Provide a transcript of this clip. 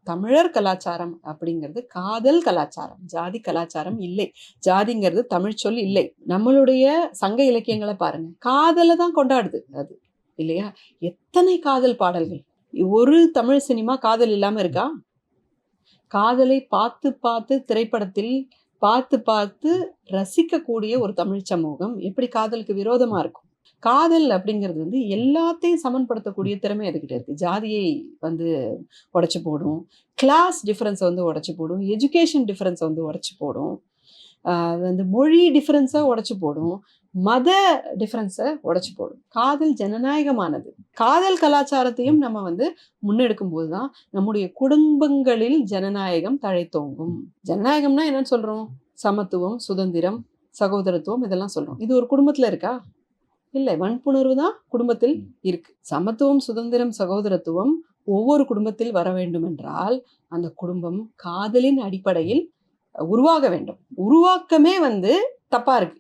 தமிழர் கலாச்சாரம் அப்படிங்கிறது காதல் கலாச்சாரம், ஜாதி கலாச்சாரம் இல்லை. ஜாதிங்கிறது தமிழ் சொல் இல்லை. நம்மளுடைய சங்க இலக்கியங்களை பாருங்க, காதலை தான் கொண்டாடுது அது, இல்லையா? எத்தனை காதல் பாடல்கள்! ஒரு தமிழ் சினிமா காதல் இல்லாம இருக்கா? காதலை பார்த்து பார்த்து திரைப்படத்தில் பார்த்து பார்த்து ரசிக்கக்கூடிய ஒரு தமிழ் சமூகம் எப்படி காதலுக்கு விரோதமா இருக்கும்? காதல் அப்படிங்கிறது வந்து எல்லாத்தையும் சமன்படுத்தக்கூடிய திறமை அதுகிட்ட இருக்கு. ஜாதியை வந்து உடைச்சு போடும், கிளாஸ் டிஃபரன்ஸை வந்து உடைச்சு போடும், எஜுகேஷன் டிஃபரன்ஸை வந்து உடைச்சு போடும், வந்து மொழி டிஃபரன்ஸை உடைச்சு போடும், மத டிஃபரன்ஸை உடைச்சு போடும். காதல் ஜனநாயகமானது. காதல் கலாச்சாரத்தையும் நம்ம வந்து முன்னெடுக்கும் போதுதான் நம்முடைய குடும்பங்களில் ஜனநாயகம் தழைத்தோங்கும். ஜனநாயகம்னா என்னன்னு சொல்றோம்? சமத்துவம், சுதந்திரம், சகோதரத்துவம், இதெல்லாம் சொல்றோம். இது ஒரு குடும்பத்துல இருக்கா? இல்லை. வன்புணர்வு தான் குடும்பத்தில் இருக்கு. சமத்துவம், சுதந்திரம், சகோதரத்துவம் ஒவ்வொரு குடும்பத்தில் வர வேண்டும் என்றால் அந்த குடும்பம் காதலின் அடிப்படையில் உருவாக வேண்டும். உருவாக்கமே வந்து தப்பா இருக்கு.